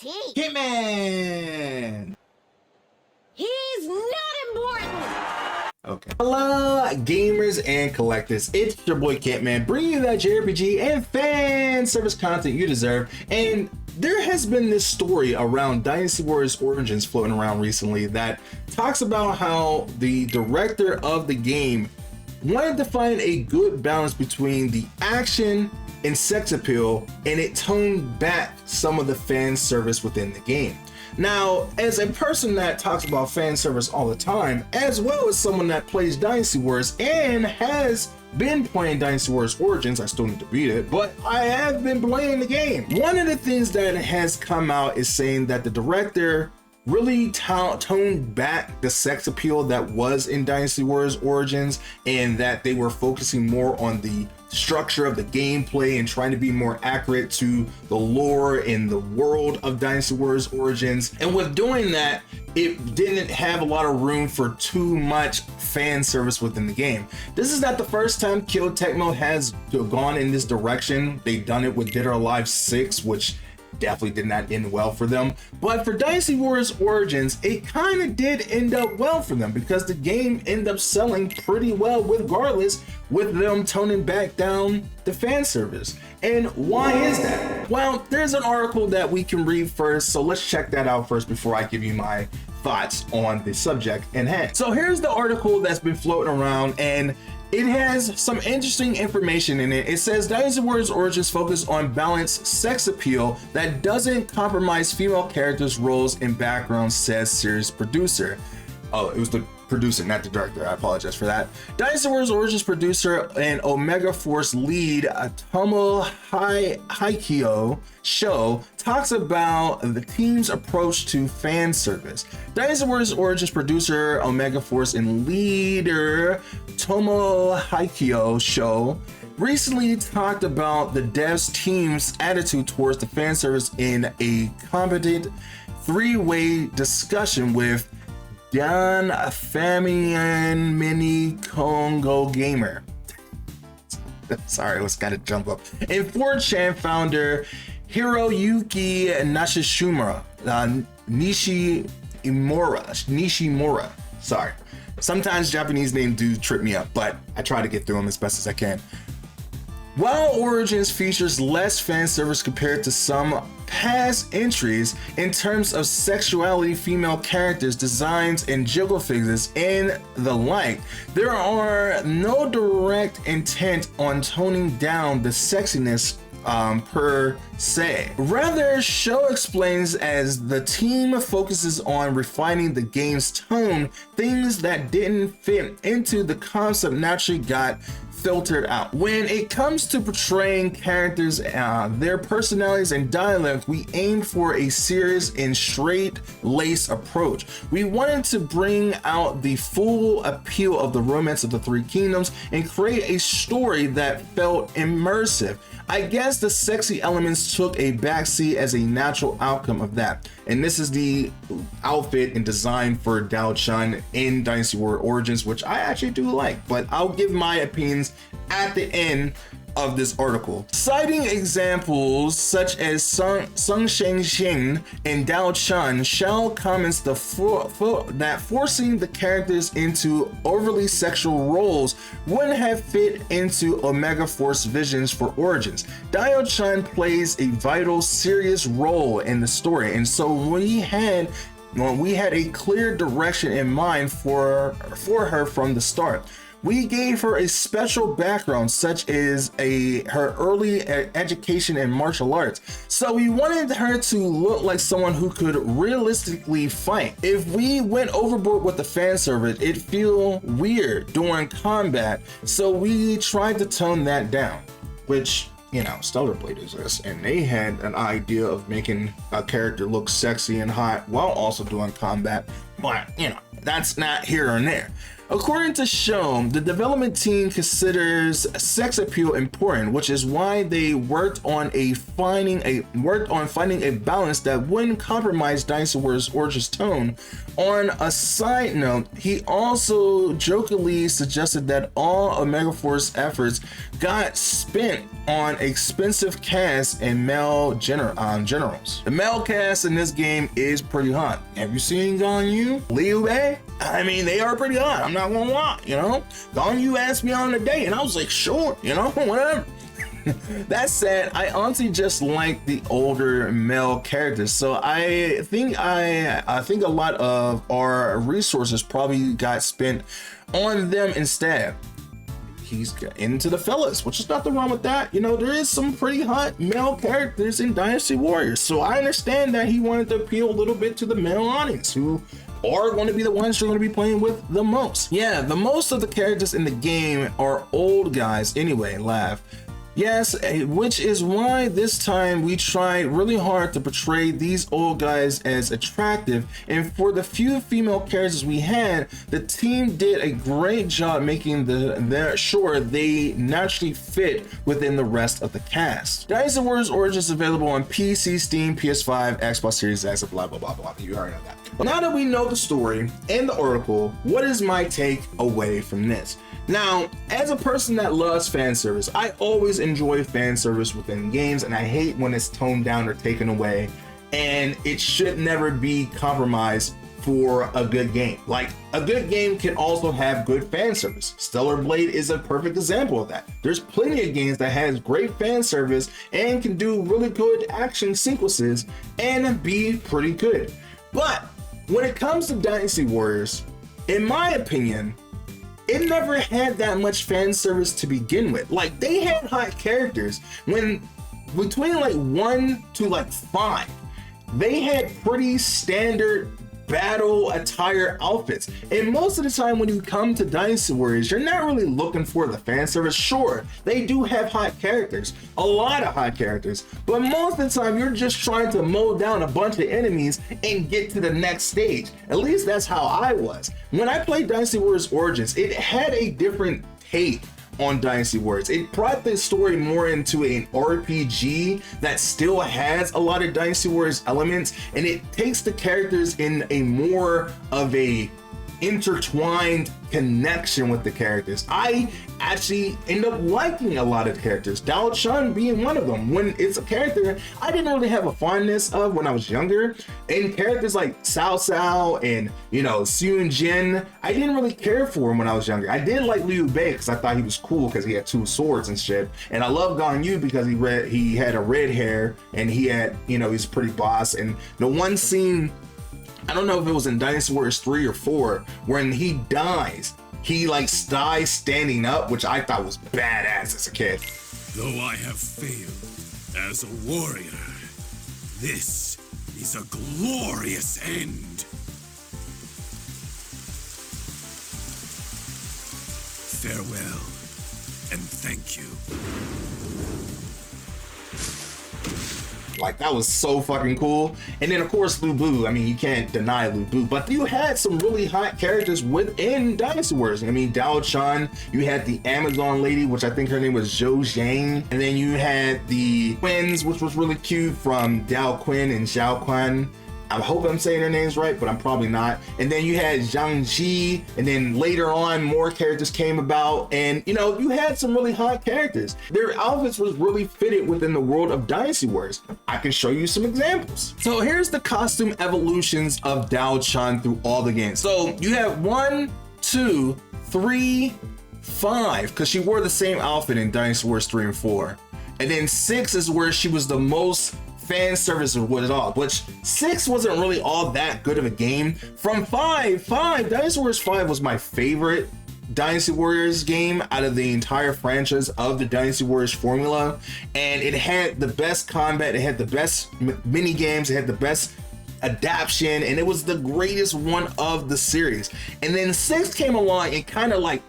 Who's he? Kentman! He's not important! Okay. Hello, gamers and collectors. It's your boy Kentman, bringing you that JRPG and fan service content you deserve. And there has been this story around Dynasty Warriors Origins floating around recently that talks about how the director of the game wanted to find a good balance between the action and sex appeal, and it toned back some of the fan service within the game. Now, as a person that talks about fan service all the time, as well as someone that plays Dynasty Warriors and has been playing Dynasty Warriors Origins, I still need to beat it, but I have been playing the game. One of the things that has come out is saying that the director really toned back the sex appeal that was in Dynasty Warriors Origins, and that they were focusing more on the structure of the gameplay and trying to be more accurate to the lore in the world of Dynasty Warriors Origins. And with doing that, it didn't have a lot of room for too much fan service within the game. This is not the first time Koei Tecmo has gone in this direction. They've done it with Dead or Alive 6, which definitely did not end well for them. But for Dynasty Warriors Origins, it kind of did end up well for them, because the game ended up selling pretty well regardless, with them toning back down the fan service. And why is that? Well, there's an article that we can read first, so let's check that out first before I give you my thoughts on the subject in hand. So here's the article that's been floating around, and it has some interesting information in it. It says Dynasty Warriors Origins focus on balanced sex appeal that doesn't compromise female characters' roles and backgrounds, says series producer. Oh, it was the producer, not the director. I apologize for that. Dynasty Warriors Origins producer and Omega Force lead Tomo Hikio Show talks about the team's approach to fan service. Dynasty Warriors Origins producer Omega Force and leader Tomo Hikio Show recently talked about the devs team's attitude towards the fan service in a competent three-way discussion with Dan Famian Mini Congo Gamer. Sorry, let's gotta jump up. And 4chan founder Hiroyuki Nishimura. Sorry. Sometimes Japanese names do trip me up, but I try to get through them as best as I can. While Origins features less fan service compared to some past entries in terms of sexuality, female characters, designs, and jiggle figures, and the like, there are no direct intent on toning down the sexiness per se. Rather, show explains as the team focuses on refining the game's tone, things that didn't fit into the concept naturally got filtered out. When it comes to portraying characters, their personalities and dialogue, we aimed for a serious and straight-laced approach. We wanted to bring out the full appeal of the Romance of the Three Kingdoms and create a story that felt immersive. I guess the sexy elements took a backseat as a natural outcome of that. And this is the outfit and design for Dao Chun in Dynasty Warriors Origins, which I actually do like, but I'll give my opinions at the end of this article. Citing examples such as Sung Sheng and Dao Chun, Shao comments that forcing the characters into overly sexual roles wouldn't have fit into Omega Force visions for Origins. Dao Chun plays a vital, serious role in the story, and so we had a clear direction in mind for her from the start. We gave her a special background, such as her early education in martial arts. So we wanted her to look like someone who could realistically fight. If we went overboard with the fan service, it'd feel weird during combat. So we tried to tone that down, which, you know, Stellar Blade is this, and they had an idea of making a character look sexy and hot while also doing combat, but, you know, that's not here and there. According to Shown, the development team considers sex appeal important, which is why they worked on finding a balance that wouldn't compromise Dynasty Warriors Origins' tone. On a side note, he also jokingly suggested that all Omega Force efforts got spent on expensive casts and male generals. The male cast in this game is pretty hot. Have you seen Ganyu, Liu Bei? I mean, they are pretty hot. I'm not gonna lie, you know. Ganyu asked me on a date, and I was like, sure, you know, whatever. That said, I honestly just like the older male characters, so I think a lot of our resources probably got spent on them instead. He's into the fellas, which is nothing wrong with that. You know, there is some pretty hot male characters in Dynasty Warriors, so I understand that he wanted to appeal a little bit to the male audience who are going to be the ones you're going to be playing with the most. Yeah, the most of the characters in the game are old guys anyway, laugh. Yes, which is why this time we tried really hard to portray these old guys as attractive, and for the few female characters we had, the team did a great job making sure they naturally fit within the rest of the cast. Dynasty Warriors Origins is available on PC, Steam, PS5, Xbox Series X, blah blah blah blah. You already know that. But now that we know the story and the article, what is my take away from this? Now, as a person that loves fan service, I always enjoy fan service within games, and I hate when it's toned down or taken away, and it should never be compromised for a good game. Like, a good game can also have good fan service. Stellar Blade is a perfect example of that. There's plenty of games that has great fan service and can do really good action sequences and be pretty good. But when it comes to Dynasty Warriors, in my opinion, it never had that much fan service to begin with. Like, they had hot characters when between like 1 to like 5, they had pretty standard battle attire outfits. And most of the time when you come to Dynasty Warriors, you're not really looking for the fan service. Sure, they do have hot characters, a lot of hot characters, but most of the time you're just trying to mow down a bunch of enemies and get to the next stage. At least that's how I was. When I played Dynasty Warriors Origins, it had a different take on Dynasty Warriors. It brought the story more into an RPG that still has a lot of Dynasty Warriors elements, and it takes the characters in a more of a intertwined connection with the characters. I actually end up liking a lot of the characters, Dao Chun being one of them. When it's a character I didn't really have a fondness of when I was younger, and characters like Cao Cao and, you know, Xun Jin, I didn't really care for him when I was younger. I did like Liu Bei because I thought he was cool because he had 2 swords and shit, and I love Ganyu because he had a red hair and he had, you know, he's a pretty boss. And the one scene, I don't know if it was in Dynasty Warriors 3 or 4, when he dies, he like dies standing up, which I thought was badass as a kid. Though I have failed as a warrior, this is a glorious end. Farewell, and thank you. Like, that was so fucking cool. And then of course Lu Bu, I mean, you can't deny Lu Bu, but you had some really hot characters within Dynasty Warriors. I mean, Dao Chun, you had the Amazon lady, which I think her name was Zhou Zhang, and then you had the twins, which was really cute, from Dao Qin and Xiao Quan. I hope I'm saying their names right, but I'm probably not. And then you had Zhang Ji, and then later on more characters came about, and you know, you had some really hot characters. Their outfits was really fitted within the world of Dynasty Warriors. I can show you some examples. So here's the costume evolutions of Dao Chun through all the games. So you have 1, 2, 3, 5, because she wore the same outfit in Dynasty Warriors 3 and 4. And then 6 is where she was the most fan service of it all, which 6 wasn't really all that good of a game. From 5, Dynasty Warriors 5 was my favorite Dynasty Warriors game out of the entire franchise of the Dynasty Warriors formula, and it had the best combat, it had the best mini games, it had the best adaptation, and it was the greatest one of the series. And then 6 came along and kind of like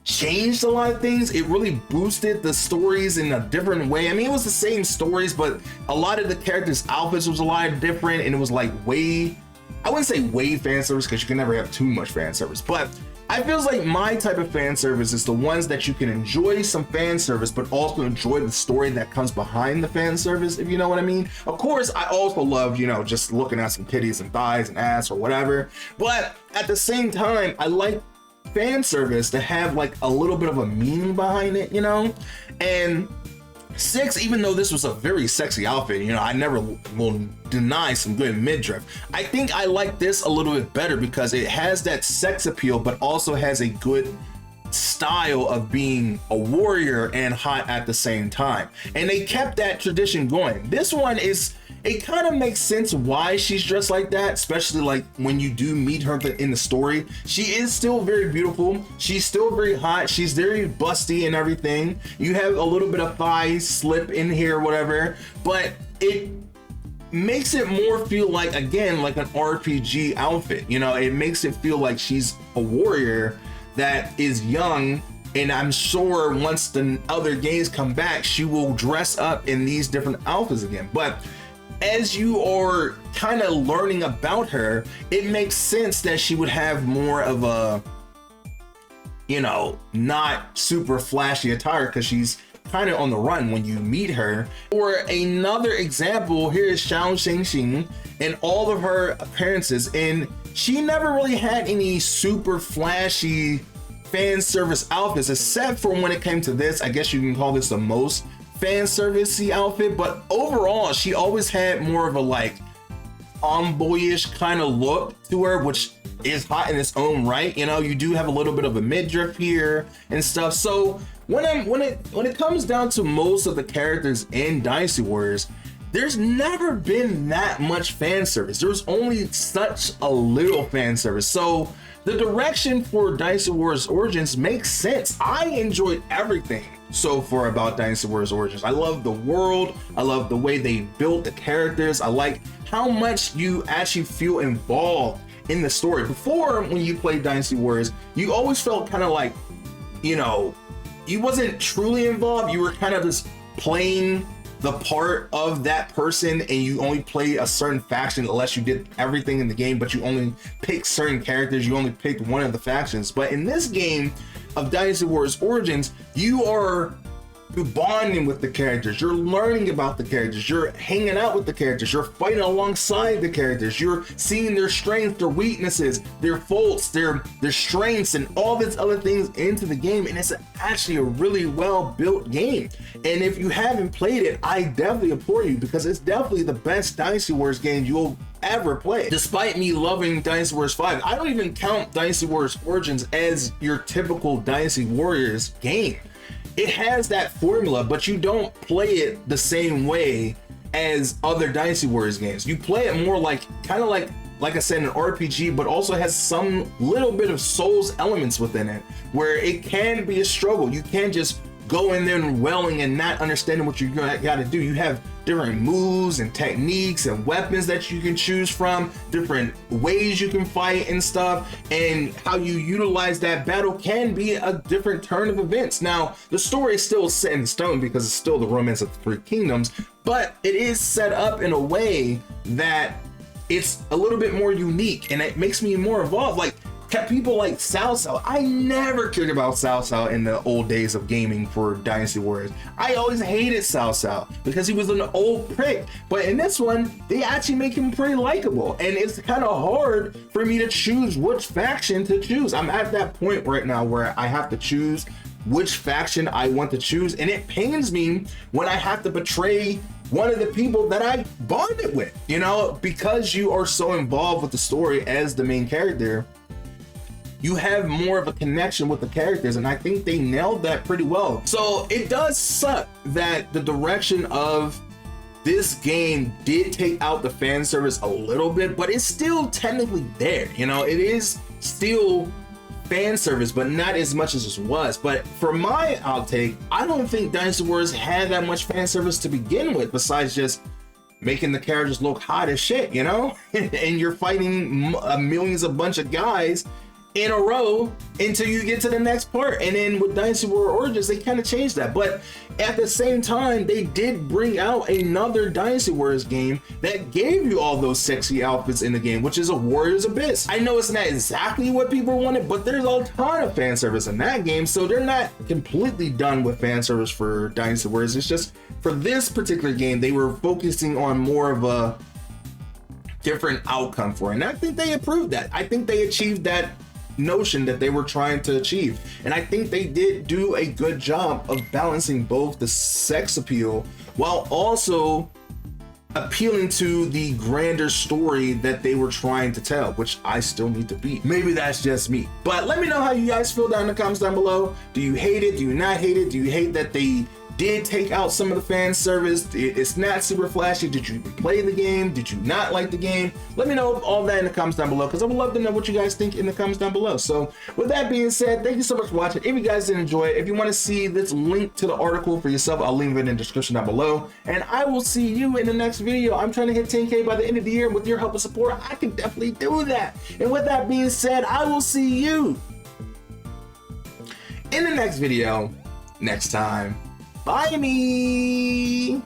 changed a lot of things. It really boosted the stories in a different way. I mean, it was the same stories, but a lot of the characters' outfits was a lot different, and it was like way, I wouldn't say way fan service because you can never have too much fan service, but I feels like my type of fan service is the ones that you can enjoy some fan service, but also enjoy the story that comes behind the fan service, if you know what I mean. Of course, I also love, you know, just looking at some titties and thighs and ass or whatever. But at the same time, I like fan service to have like a little bit of a meaning behind it, you know? And 6, even though this was a very sexy outfit, you know, I never will deny some good midriff. I think I like this a little bit better because it has that sex appeal, but also has a good style of being a warrior and hot at the same time. And they kept that tradition going. This one is, it kind of makes sense why she's dressed like that, especially like when you do meet her in the story. She is still very beautiful. She's still very hot. She's very busty and everything. You have a little bit of thigh slip in here, whatever, but it makes it more feel like, again, like an RPG outfit. You know, it makes it feel like she's a warrior that is young. And I'm sure once the other games come back, she will dress up in these different outfits again. But as you are kind of learning about her, it makes sense that she would have more of a, you know, not super flashy attire because she's kind of on the run when you meet her. Or another example, here is Xiao Xingxing and all of her appearances, and she never really had any super flashy fan service outfits, except for when it came to this. I guess you can call this the most fan servicey outfit, but overall she always had more of a like tomboyish kind of look to her, which is hot in its own right. You know, you do have a little bit of a midriff here and stuff. So when it comes down to most of the characters in Dynasty Warriors, there's never been that much fan service. There's only such a little fan service. So the direction for Dynasty Warriors Origins makes sense. I enjoyed everything so far about Dynasty Warriors Origins. I love the world. I love the way they built the characters. I like how much you actually feel involved in the story. Before, when you played Dynasty Warriors, you always felt kind of like, you know, you wasn't truly involved. You were kind of just playing the part of that person, and you only play a certain faction unless you did everything in the game, but you only pick certain characters. You only picked one of the factions. But in this game of Dynasty Warriors Origins, you are bonding with the characters, you're learning about the characters, you're hanging out with the characters, you're fighting alongside the characters, you're seeing their strengths, their weaknesses, their faults, their strengths, and all these other things into the game. And it's actually a really well built game. And if you haven't played it, I definitely implore you, because it's definitely the best Dynasty Warriors game you'll ever play. Despite me loving Dynasty Warriors 5, I don't even count Dynasty Warriors Origins as your typical Dynasty Warriors game. It has that formula, but you don't play it the same way as other Dynasty Warriors games. You play it more like, kind of like I said, an RPG, but also has some little bit of Souls elements within it, where it can be a struggle. You can't just go in there and welling and not understanding what you got to do. You have different moves and techniques and weapons that you can choose from, different ways you can fight and stuff, and how you utilize that battle can be a different turn of events. Now, the story is still set in stone because it's still the Romance of the Three Kingdoms, but it is set up in a way that it's a little bit more unique, and it makes me more involved. Like, people like Cao Cao, I never cared about Cao Cao in the old days of gaming for Dynasty Warriors. I always hated Cao Cao because he was an old prick. But in this one, they actually make him pretty likable, and it's kind of hard for me to choose which faction to choose. I'm at that point right now where I have to choose which faction I want to choose, and it pains me when I have to betray one of the people that I bonded with, you know, because you are so involved with the story as the main character. You have more of a connection with the characters, and I think they nailed that pretty well. So it does suck that the direction of this game did take out the fan service a little bit, but it's still technically there. You know, it is still fan service, but not as much as it was. But for my outtake, I don't think Dynasty Warriors had that much fan service to begin with, besides just making the characters look hot as shit, you know? And you're fighting millions of bunch of guys in a row until you get to the next part. And then with Dynasty Warrior Origins, they kind of changed that. But at the same time, they did bring out another Dynasty Warriors game that gave you all those sexy outfits in the game, which is a Warriors Abyss. I know it's not exactly what people wanted, but there's a ton of fan service in that game, so they're not completely done with fan service for Dynasty Warriors. It's just for this particular game, they were focusing on more of a different outcome for it. And I think they improved that. I think they achieved that notion that they were trying to achieve, and I think they did do a good job of balancing both the sex appeal while also appealing to the grander story that they were trying to tell, which I still need to beat. Maybe that's just me, but let me know how you guys feel down in the comments down below. Do you hate it? Do you not hate it? Do you hate that they did take out some of the fan service? It's not super flashy. Did you play the game? Did you not like the game? Let me know all that in the comments down below, because I would love to know what you guys think in the comments down below. So with that being said, thank you so much for watching. If you guys did enjoy it, if you want to see this link to the article for yourself, I'll leave it in the description down below, and I will see you in the next video. I'm trying to hit 10K by the end of the year, and with your help and support, I can definitely do that. And with that being said, I will see you in the next video next time. Bye me.